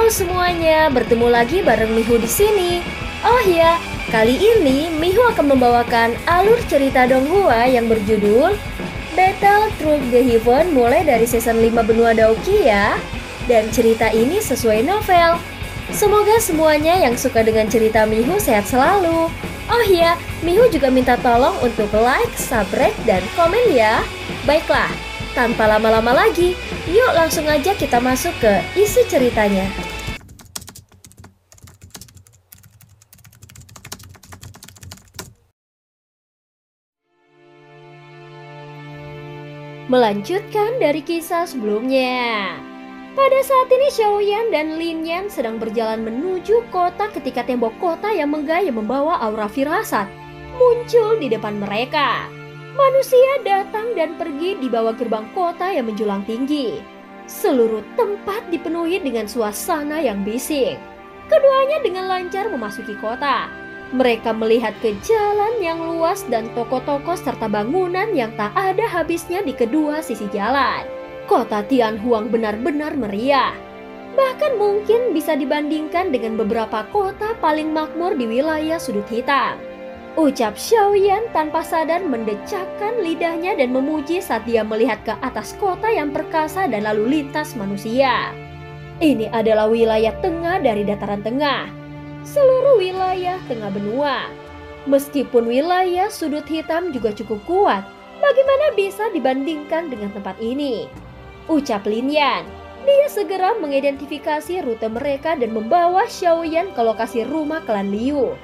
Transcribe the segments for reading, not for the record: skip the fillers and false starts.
Halo semuanya, bertemu lagi bareng Mihu di sini. Oh ya, kali ini Mihu akan membawakan alur cerita Donghua yang berjudul Battle Through the Heaven mulai dari season 5 benua Daoki ya. Dan cerita ini sesuai novel. Semoga semuanya yang suka dengan cerita Mihu sehat selalu. Oh ya, Mihu juga minta tolong untuk like, subscribe, dan komen ya. Baiklah, tanpa lama-lama lagi, yuk langsung aja kita masuk ke isi ceritanya. Melanjutkan dari kisah sebelumnya. Pada saat ini Xiaoyan dan Lin Yan sedang berjalan menuju kota ketika tembok kota yang menggaya membawa aura firasat muncul di depan mereka. Manusia datang dan pergi di bawah gerbang kota yang menjulang tinggi. Seluruh tempat dipenuhi dengan suasana yang bising. Keduanya dengan lancar memasuki kota. Mereka melihat ke jalan yang luas dan toko-toko serta bangunan yang tak ada habisnya di kedua sisi jalan. Kota Tianhuang benar-benar meriah. Bahkan mungkin bisa dibandingkan dengan beberapa kota paling makmur di wilayah sudut hitam. Ucap Xiaoyan tanpa sadar mendecakkan lidahnya dan memuji saat dia melihat ke atas kota yang perkasa dan lalu lintas manusia. Ini adalah wilayah tengah dari dataran tengah. Seluruh wilayah tengah benua. Meskipun wilayah sudut hitam juga cukup kuat, bagaimana bisa dibandingkan dengan tempat ini? Ucap Lin Yan. Dia segera mengidentifikasi rute mereka dan membawa Xiaoyan ke lokasi rumah klan Liu.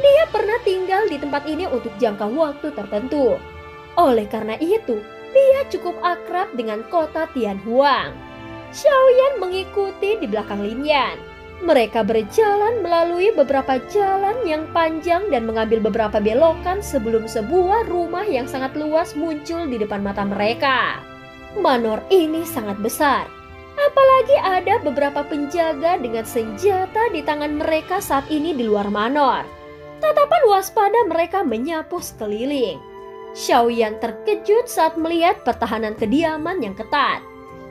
Dia pernah tinggal di tempat ini untuk jangka waktu tertentu. Oleh karena itu, dia cukup akrab dengan kota Tianhuang. Xiaoyan mengikuti di belakang Lin Yan. Mereka berjalan melalui beberapa jalan yang panjang dan mengambil beberapa belokan sebelum sebuah rumah yang sangat luas muncul di depan mata mereka. Manor ini sangat besar. Apalagi ada beberapa penjaga dengan senjata di tangan mereka saat ini di luar manor. Tatapan waspada mereka menyapu sekeliling. Xiaoyan terkejut saat melihat pertahanan kediaman yang ketat.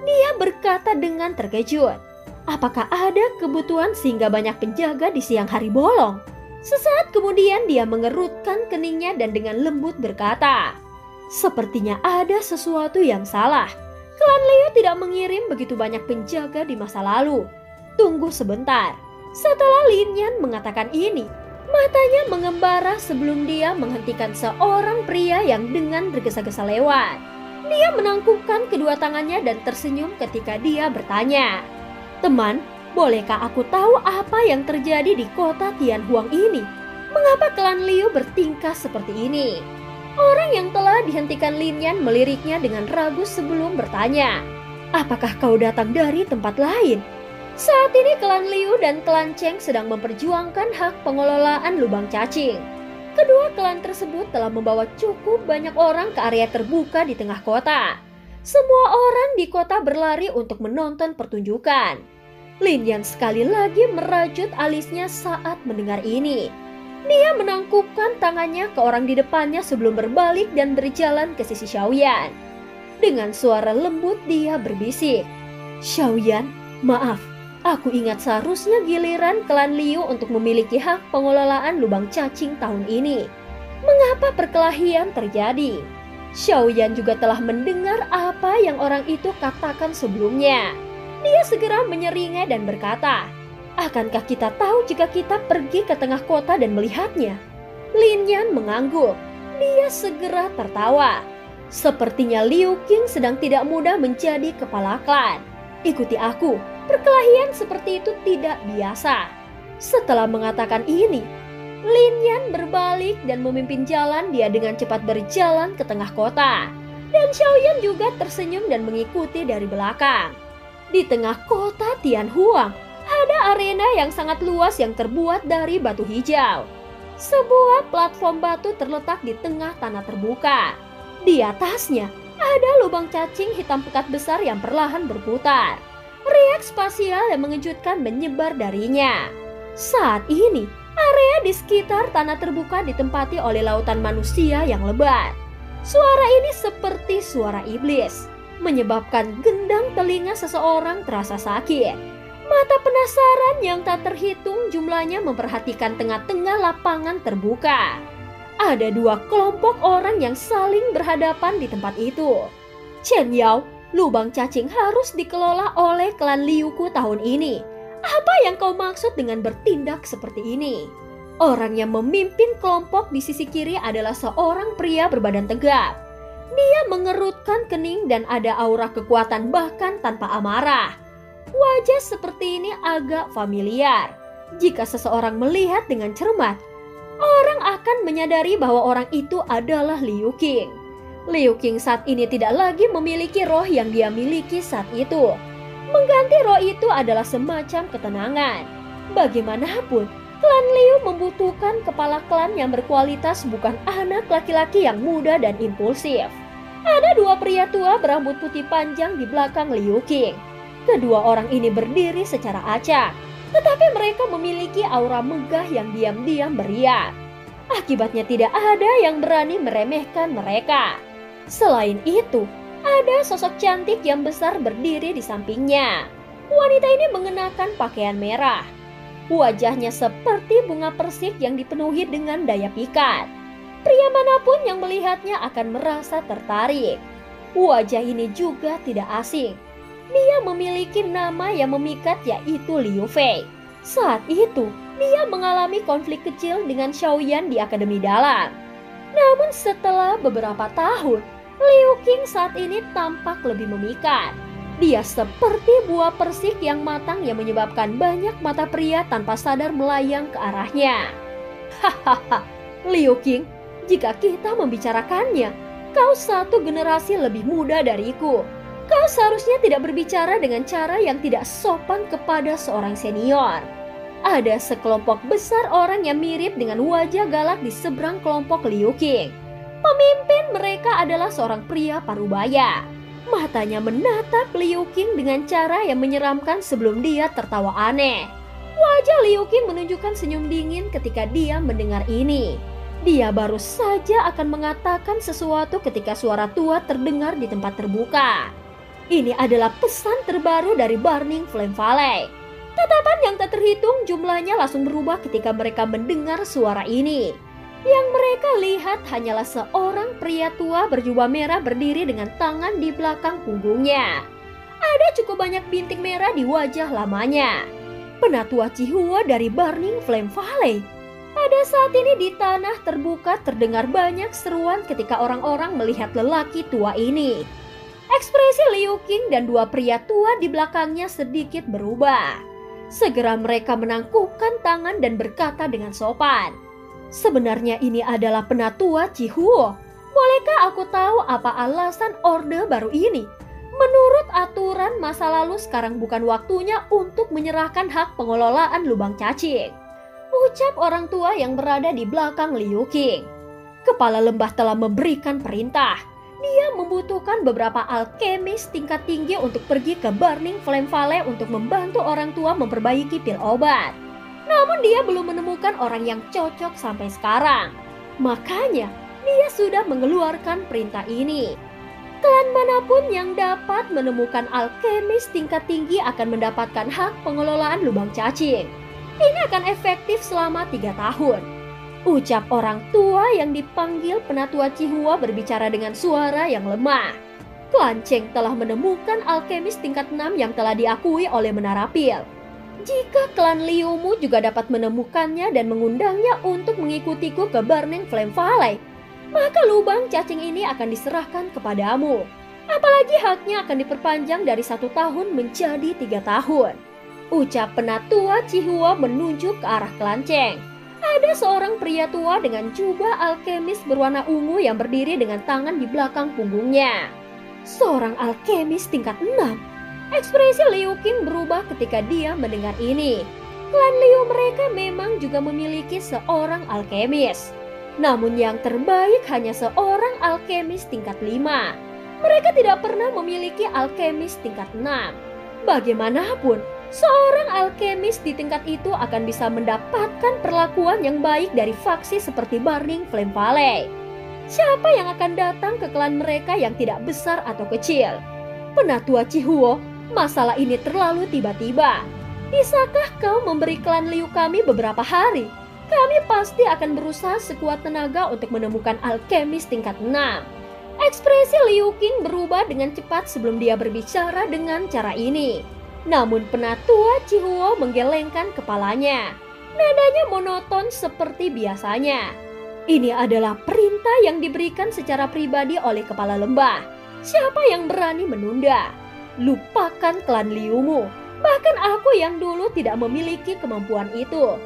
Dia berkata dengan terkejut, apakah ada kebutuhan sehingga banyak penjaga di siang hari bolong? Sesaat kemudian dia mengerutkan keningnya dan dengan lembut berkata, sepertinya ada sesuatu yang salah. Klan Liu tidak mengirim begitu banyak penjaga di masa lalu. Tunggu sebentar. Setelah Lin Yan mengatakan ini, matanya mengembara sebelum dia menghentikan seorang pria yang dengan tergesa-gesa lewat. Dia menangkupkan kedua tangannya dan tersenyum ketika dia bertanya, teman, bolehkah aku tahu apa yang terjadi di kota Tianhuang ini? Mengapa klan Liu bertingkah seperti ini? Orang yang telah dihentikan Lin Yan meliriknya dengan ragu sebelum bertanya, apakah kau datang dari tempat lain? Saat ini klan Liu dan klan Cheng sedang memperjuangkan hak pengelolaan lubang cacing. Kedua klan tersebut telah membawa cukup banyak orang ke area terbuka di tengah kota. Semua orang di kota berlari untuk menonton pertunjukan. Lin Yan sekali lagi merajut alisnya saat mendengar ini. Dia menangkupkan tangannya ke orang di depannya sebelum berbalik dan berjalan ke sisi Xiaoyan. Dengan suara lembut dia berbisik, Xiaoyan, maaf, aku ingat seharusnya giliran klan Liu untuk memiliki hak pengelolaan lubang cacing tahun ini. Mengapa perkelahian terjadi? Xiaoyan juga telah mendengar apa yang orang itu katakan sebelumnya. Dia segera menyeringai dan berkata, akankah kita tahu jika kita pergi ke tengah kota dan melihatnya? Lin Yan mengangguk. Dia segera tertawa. Sepertinya Liu Qing sedang tidak mudah menjadi kepala klan. Ikuti aku, perkelahian seperti itu tidak biasa. Setelah mengatakan ini, Lin Yan berbalik dan memimpin jalan. Dia dengan cepat berjalan ke tengah kota. Dan Xiaoyan juga tersenyum dan mengikuti dari belakang. Di tengah kota Tianhuang, ada arena yang sangat luas yang terbuat dari batu hijau. Sebuah platform batu terletak di tengah tanah terbuka. Di atasnya ada lubang cacing hitam pekat besar yang perlahan berputar. Riak spasial yang mengejutkan menyebar darinya. Saat ini, area di sekitar tanah terbuka ditempati oleh lautan manusia yang lebat. Suara ini seperti suara iblis, menyebabkan gendang telinga seseorang terasa sakit. Mata penasaran yang tak terhitung jumlahnya memperhatikan tengah-tengah lapangan terbuka. Ada dua kelompok orang yang saling berhadapan di tempat itu. Chen Yao, lubang cacing harus dikelola oleh klan Liuku tahun ini. Apa yang kau maksud dengan bertindak seperti ini? Orang yang memimpin kelompok di sisi kiri adalah seorang pria berbadan tegap. Dia mengerutkan kening dan ada aura kekuatan bahkan tanpa amarah. Wajah seperti ini agak familiar. Jika seseorang melihat dengan cermat, orang akan menyadari bahwa orang itu adalah Liu Qing. Liu Qing saat ini tidak lagi memiliki roh yang dia miliki saat itu. Mengganti roh itu adalah semacam ketenangan. Bagaimanapun, klan Liu membutuhkan kepala klan yang berkualitas, bukan anak laki-laki yang muda dan impulsif. Ada dua pria tua berambut putih panjang di belakang Liu Qing. Kedua orang ini berdiri secara acak, tetapi mereka memiliki aura megah yang diam-diam beriak. Akibatnya tidak ada yang berani meremehkan mereka. Selain itu, ada sosok cantik yang besar berdiri di sampingnya. Wanita ini mengenakan pakaian merah. Wajahnya seperti bunga persik yang dipenuhi dengan daya pikat. Pria manapun yang melihatnya akan merasa tertarik. Wajah ini juga tidak asing. Dia memiliki nama yang memikat, yaitu Liu Fei. Saat itu, dia mengalami konflik kecil dengan Xiaoyan di Akademi Dalam. Namun setelah beberapa tahun, Liu Qing saat ini tampak lebih memikat. Dia seperti buah persik yang matang yang menyebabkan banyak mata pria tanpa sadar melayang ke arahnya. Hahaha, Liu Qing, jika kita membicarakannya, kau satu generasi lebih muda dariku. Kau seharusnya tidak berbicara dengan cara yang tidak sopan kepada seorang senior. Ada sekelompok besar orang yang mirip dengan wajah galak di seberang kelompok Liu Qing. Pemimpin mereka adalah seorang pria parubaya. Matanya menatap Liu Qing dengan cara yang menyeramkan sebelum dia tertawa aneh. Wajah Liu Qing menunjukkan senyum dingin ketika dia mendengar ini. Dia baru saja akan mengatakan sesuatu ketika suara tua terdengar di tempat terbuka. Ini adalah pesan terbaru dari Burning Flame Valley. Tatapan yang tak terhitung jumlahnya langsung berubah ketika mereka mendengar suara ini. Yang mereka lihat hanyalah seorang pria tua berjubah merah berdiri dengan tangan di belakang punggungnya. Ada cukup banyak bintik merah di wajah lamanya. Penatua Cihua dari Burning Flame Valley. Pada saat ini di tanah terbuka terdengar banyak seruan ketika orang-orang melihat lelaki tua ini. Ekspresi Liu Qing dan dua pria tua di belakangnya sedikit berubah. Segera mereka menangkupkan tangan dan berkata dengan sopan, "Sebenarnya ini adalah Penatua Cihuo. Bolehkah aku tahu apa alasan orde baru ini? Menurut aturan masa lalu sekarang bukan waktunya untuk menyerahkan hak pengelolaan lubang cacing," ucap orang tua yang berada di belakang Liu Qing. Kepala lembah telah memberikan perintah. Dia membutuhkan beberapa alkemis tingkat tinggi untuk pergi ke Burning Flame Valley untuk membantu orang tua memperbaiki pil obat. Namun dia belum menemukan orang yang cocok sampai sekarang. Makanya dia sudah mengeluarkan perintah ini. Klan manapun yang dapat menemukan alkemis tingkat tinggi akan mendapatkan hak pengelolaan lubang cacing. Ini akan efektif selama 3 tahun. Ucap orang tua yang dipanggil Penatua Cihua berbicara dengan suara yang lemah. Klan Cheng telah menemukan alkemis tingkat 6 yang telah diakui oleh Menara Pil. Jika klan Liumu juga dapat menemukannya dan mengundangnya untuk mengikutiku ke Burning Flame Valley, maka lubang cacing ini akan diserahkan kepadamu. Apalagi haknya akan diperpanjang dari 1 tahun menjadi 3 tahun. Ucap Penatua Cihua menunjuk ke arah klan Cheng. Ada seorang pria tua dengan jubah alkemis berwarna ungu yang berdiri dengan tangan di belakang punggungnya. Seorang alkemis tingkat 6. Ekspresi Liu Qing berubah ketika dia mendengar ini. Klan Liu mereka memang juga memiliki seorang alkemis. Namun yang terbaik hanya seorang alkemis tingkat 5. Mereka tidak pernah memiliki alkemis tingkat 6. Bagaimanapun, seorang alkemis di tingkat itu akan bisa mendapatkan perlakuan yang baik dari faksi seperti Burning Flame Valley. Siapa yang akan datang ke klan mereka yang tidak besar atau kecil? Penatua Cihuo, masalah ini terlalu tiba-tiba. Bisakah kau memberi klan Liu kami beberapa hari? Kami pasti akan berusaha sekuat tenaga untuk menemukan alkemis tingkat 6. Ekspresi Liu Qing berubah dengan cepat sebelum dia berbicara dengan cara ini. Namun penatua Chihuo menggelengkan kepalanya. Nadanya monoton seperti biasanya. Ini adalah perintah yang diberikan secara pribadi oleh kepala lembah. Siapa yang berani menunda? Lupakan klan Liumu. Bahkan aku yang dulu tidak memiliki kemampuan itu.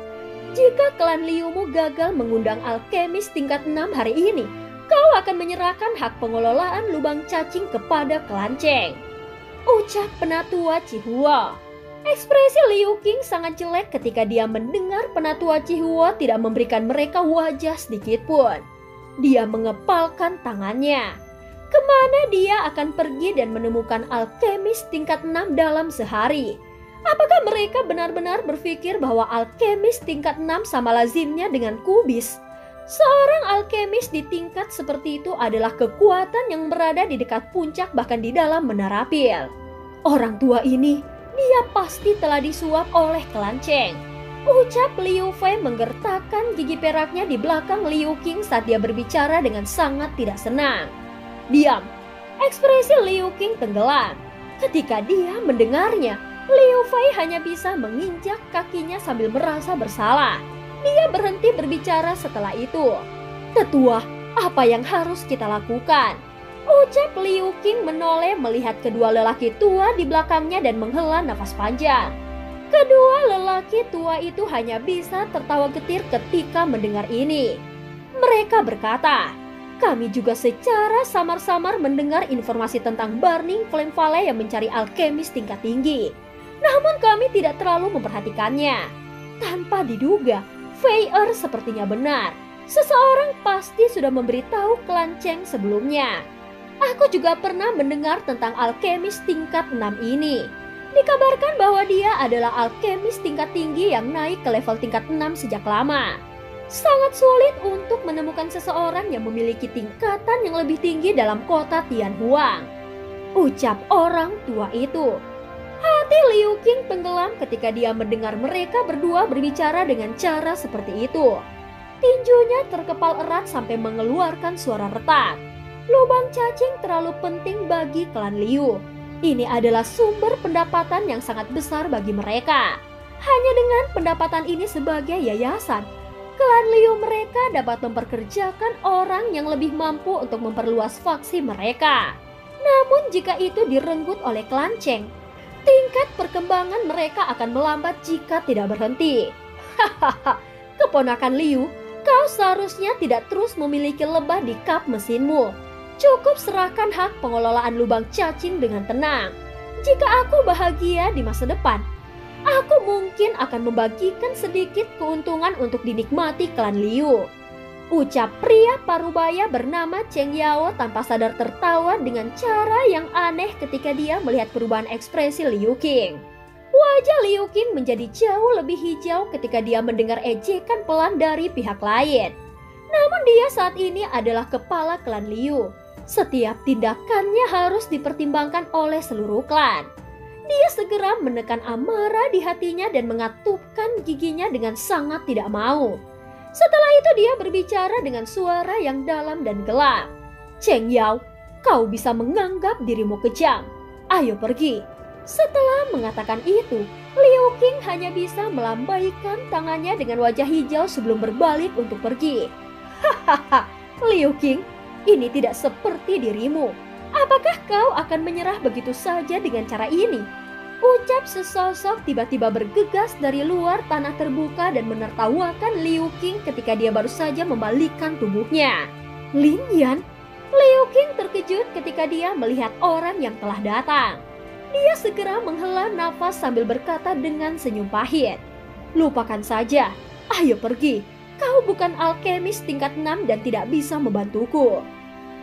Jika klan Liumu gagal mengundang alkemis tingkat 6 hari ini, kau akan menyerahkan hak pengelolaan lubang cacing kepada klan Cheng. Ucap penatua Chihuo. Ekspresi Liu Qing sangat jelek ketika dia mendengar penatua Chihuo tidak memberikan mereka wajah sedikit pun. Dia mengepalkan tangannya. Kemana dia akan pergi dan menemukan alkemis tingkat 6 dalam sehari? Apakah mereka benar-benar berpikir bahwa alkemis tingkat 6 sama lazimnya dengan kubis? Seorang alkemis di tingkat seperti itu adalah kekuatan yang berada di dekat puncak bahkan di dalam menara pil. Orang tua ini, dia pasti telah disuap oleh klan Cheng. Ucap Liu Fei menggertakkan gigi peraknya di belakang Liu Qing saat dia berbicara dengan sangat tidak senang. Diam. Ekspresi Liu Qing tenggelam. Ketika dia mendengarnya, Liu Fei hanya bisa menginjak kakinya sambil merasa bersalah. Dia berhenti berbicara setelah itu. Tetua, apa yang harus kita lakukan? Ucap Liu Qing menoleh melihat kedua lelaki tua di belakangnya dan menghela nafas panjang. Kedua lelaki tua itu hanya bisa tertawa getir ketika mendengar ini. Mereka berkata, kami juga secara samar-samar mendengar informasi tentang Burning Flame Valley yang mencari alkemis tingkat tinggi. Namun kami tidak terlalu memperhatikannya. Tanpa diduga, Fei sepertinya benar. Seseorang pasti sudah memberitahu klan Cheng sebelumnya. Aku juga pernah mendengar tentang alkemis tingkat 6 ini. Dikabarkan bahwa dia adalah alkemis tingkat tinggi yang naik ke level tingkat 6 sejak lama. Sangat sulit untuk menemukan seseorang yang memiliki tingkatan yang lebih tinggi dalam kota Tianhuang. Ucap orang tua itu. Hati Liu Qing tenggelam ketika dia mendengar mereka berdua berbicara dengan cara seperti itu. Tinjunya terkepal erat sampai mengeluarkan suara retak. Lubang cacing terlalu penting bagi klan Liu. Ini adalah sumber pendapatan yang sangat besar bagi mereka. Hanya dengan pendapatan ini sebagai yayasan, klan Liu mereka dapat memperkerjakan orang yang lebih mampu untuk memperluas faksi mereka. Namun jika itu direnggut oleh klan Cheng, tingkat perkembangan mereka akan melambat jika tidak berhenti. Hahaha, keponakan Liu, kau seharusnya tidak terus memiliki lebah di kap mesinmu. Cukup serahkan hak pengelolaan lubang cacing dengan tenang. Jika aku bahagia di masa depan, aku mungkin akan membagikan sedikit keuntungan untuk dinikmati klan Liu. Ucap pria parubaya bernama Cheng Yao tanpa sadar tertawa dengan cara yang aneh ketika dia melihat perubahan ekspresi Liu Qing. Wajah Liu Qing menjadi jauh lebih hijau ketika dia mendengar ejekan pelan dari pihak lain. Namun dia saat ini adalah kepala klan Liu. Setiap tindakannya harus dipertimbangkan oleh seluruh klan. Dia segera menekan amarah di hatinya dan mengatupkan giginya dengan sangat tidak mau. Setelah itu dia berbicara dengan suara yang dalam dan gelap. Cheng Yao, kau bisa menganggap dirimu kejam. Ayo pergi. Setelah mengatakan itu, Liu Qing hanya bisa melambaikan tangannya dengan wajah hijau sebelum berbalik untuk pergi. Hahaha, Liu Qing, ini tidak seperti dirimu. Apakah kau akan menyerah begitu saja dengan cara ini? Ucap sesosok tiba-tiba bergegas dari luar tanah terbuka dan menertawakan Liu Qing ketika dia baru saja membalikkan tubuhnya. Lin Yan? Liu Qing terkejut ketika dia melihat orang yang telah datang. Dia segera menghela nafas sambil berkata dengan senyum pahit. Lupakan saja, ayo pergi. Kau bukan alkemis tingkat 6 dan tidak bisa membantuku.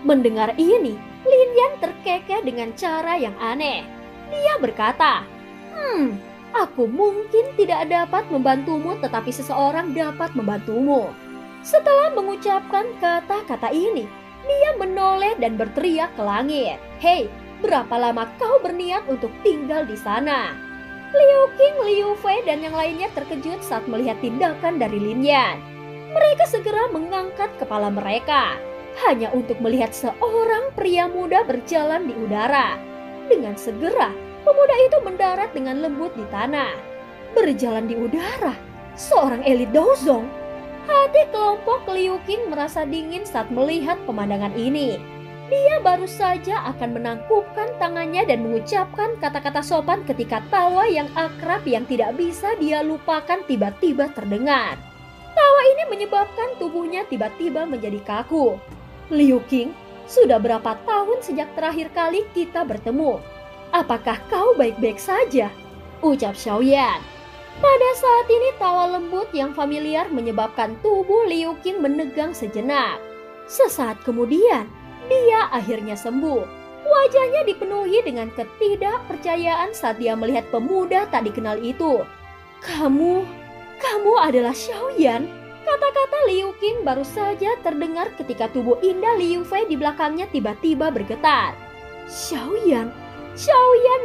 Mendengar ini, Lin Yan terkekeh dengan cara yang aneh. Dia berkata, aku mungkin tidak dapat membantumu tetapi seseorang dapat membantumu. Setelah mengucapkan kata-kata ini, dia menoleh dan berteriak ke langit. Hei, berapa lama kau berniat untuk tinggal di sana? Liu Qing, Liu Fei, dan yang lainnya terkejut saat melihat tindakan dari Lin Yan. Mereka segera mengangkat kepala mereka, hanya untuk melihat seorang pria muda berjalan di udara. Dengan segera, pemuda itu mendarat dengan lembut di tanah. Berjalan di udara, seorang elit Daozong. Hati kelompok Liu Qing merasa dingin saat melihat pemandangan ini. Dia baru saja akan menangkupkan tangannya dan mengucapkan kata-kata sopan ketika tawa yang akrab yang tidak bisa dia lupakan tiba-tiba terdengar. Tawa ini menyebabkan tubuhnya tiba-tiba menjadi kaku. Liu Qing, sudah berapa tahun sejak terakhir kali kita bertemu? Apakah kau baik-baik saja? Ucap Xiaoyan. Pada saat ini tawa lembut yang familiar menyebabkan tubuh Liu Qing menegang sejenak. Sesaat kemudian, dia akhirnya sembuh. Wajahnya dipenuhi dengan ketidakpercayaan saat dia melihat pemuda tak dikenal itu. Kamu adalah Xiaoyan. Kata-kata Liu Qing baru saja terdengar ketika tubuh indah Liu Fei di belakangnya tiba-tiba bergetar. Xiaoyan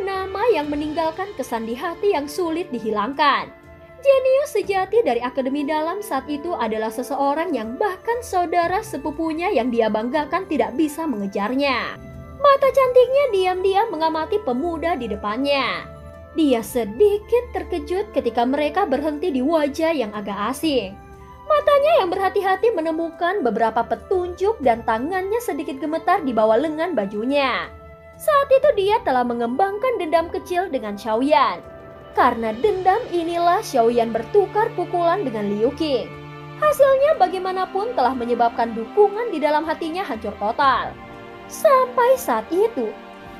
nama yang meninggalkan kesan di hati yang sulit dihilangkan. Jenius sejati dari Akademi Dalam saat itu adalah seseorang yang bahkan saudara sepupunya yang dia banggakan tidak bisa mengejarnya. Mata cantiknya diam-diam mengamati pemuda di depannya. Dia sedikit terkejut ketika mereka berhenti di wajah yang agak asing. Matanya yang berhati-hati menemukan beberapa petunjuk dan tangannya sedikit gemetar di bawah lengan bajunya. Saat itu dia telah mengembangkan dendam kecil dengan Xiaoyan. Karena dendam inilah Xiaoyan bertukar pukulan dengan Liu Qing. Hasilnya bagaimanapun telah menyebabkan dukungan di dalam hatinya hancur total. Sampai saat itu,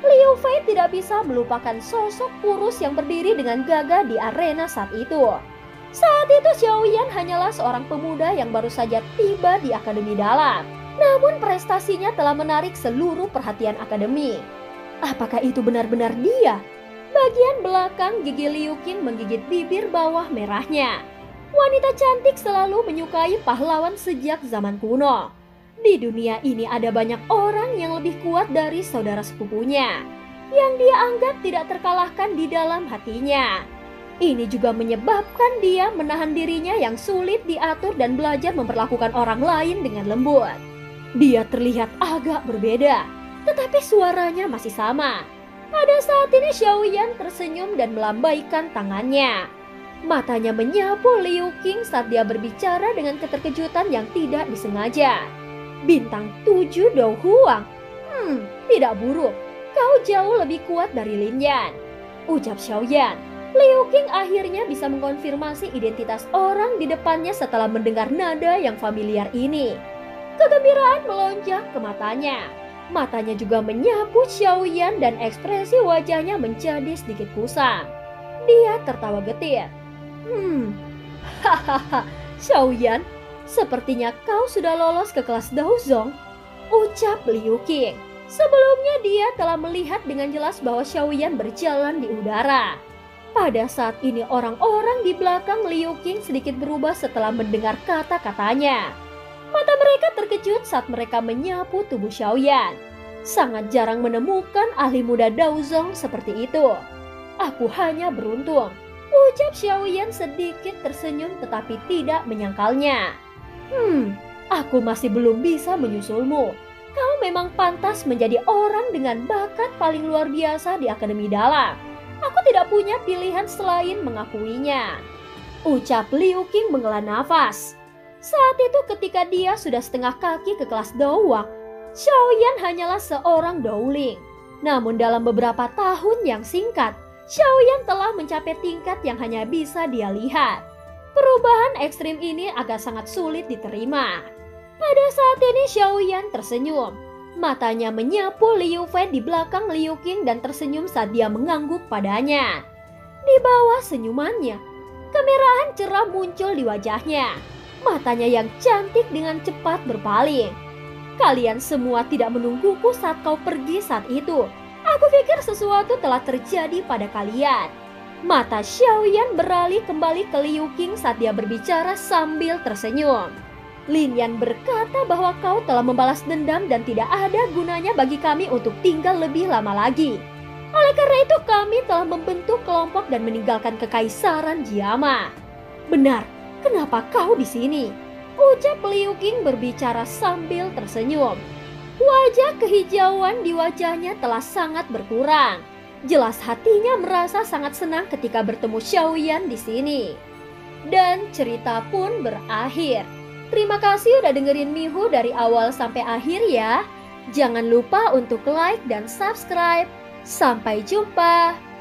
Liu Fei tidak bisa melupakan sosok kurus yang berdiri dengan gagah di arena saat itu. Saat itu Xiaoyan hanyalah seorang pemuda yang baru saja tiba di Akademi Dalam. Namun prestasinya telah menarik seluruh perhatian Akademi. Apakah itu benar-benar dia? Bagian belakang gigi Liu Qing menggigit bibir bawah merahnya. Wanita cantik selalu menyukai pahlawan sejak zaman kuno. Di dunia ini ada banyak orang yang lebih kuat dari saudara sepupunya, yang dia anggap tidak terkalahkan di dalam hatinya. Ini juga menyebabkan dia menahan dirinya yang sulit diatur dan belajar memperlakukan orang lain dengan lembut. Dia terlihat agak berbeda, tetapi suaranya masih sama. Pada saat ini Xiaoyan tersenyum dan melambaikan tangannya. Matanya menyapu Liu Qing saat dia berbicara dengan keterkejutan yang tidak disengaja. Bintang 7 Dou Huang. Tidak buruk. Kau jauh lebih kuat dari Lin Yan, ucap Xiaoyan. Liu Qing akhirnya bisa mengkonfirmasi identitas orang di depannya setelah mendengar nada yang familiar ini. Kegembiraan melonjak ke matanya. Matanya juga menyapu Xiaoyan dan ekspresi wajahnya menjadi sedikit kusam. Dia tertawa getir. Hahaha, Xiaoyan, sepertinya kau sudah lolos ke kelas Daozong, ucap Liu Qing. Sebelumnya dia telah melihat dengan jelas bahwa Xiaoyan berjalan di udara. Pada saat ini orang-orang di belakang Liu Qing sedikit berubah setelah mendengar kata-katanya. Mata mereka terkejut saat mereka menyapu tubuh Xiaoyan. Sangat jarang menemukan ahli muda Daozong seperti itu. Aku hanya beruntung, ucap Xiaoyan sedikit tersenyum tetapi tidak menyangkalnya. Aku masih belum bisa menyusulmu. Kau memang pantas menjadi orang dengan bakat paling luar biasa di Akademi Dalam. Aku tidak punya pilihan selain mengakuinya, ucap Liu Qing menghela nafas. Saat itu ketika dia sudah setengah kaki ke kelas Douwak, Xiaoyan hanyalah seorang Douling. Namun dalam beberapa tahun yang singkat, Xiaoyan telah mencapai tingkat yang hanya bisa dia lihat. Perubahan ekstrim ini agak sangat sulit diterima. Pada saat ini Xiaoyan tersenyum. Matanya menyapu Liu Fei di belakang Liu Qing dan tersenyum saat dia mengangguk padanya. Di bawah senyumannya, kemerahan cerah muncul di wajahnya. Matanya yang cantik dengan cepat berpaling. Kalian semua tidak menungguku saat kau pergi saat itu. Aku pikir sesuatu telah terjadi pada kalian. Mata Xiaoyan beralih kembali ke Liu Qing saat dia berbicara sambil tersenyum. Lin Yan berkata bahwa kau telah membalas dendam dan tidak ada gunanya bagi kami untuk tinggal lebih lama lagi. Oleh karena itu kami telah membentuk kelompok dan meninggalkan kekaisaran Jiama. Benar, kenapa kau di sini? Ucap Liu Qing berbicara sambil tersenyum. Wajah kehijauan di wajahnya telah sangat berkurang. Jelas hatinya merasa sangat senang ketika bertemu Xiaoyan di sini. Dan cerita pun berakhir. Terima kasih udah dengerin Mihu dari awal sampai akhir ya. Jangan lupa untuk like dan subscribe. Sampai jumpa.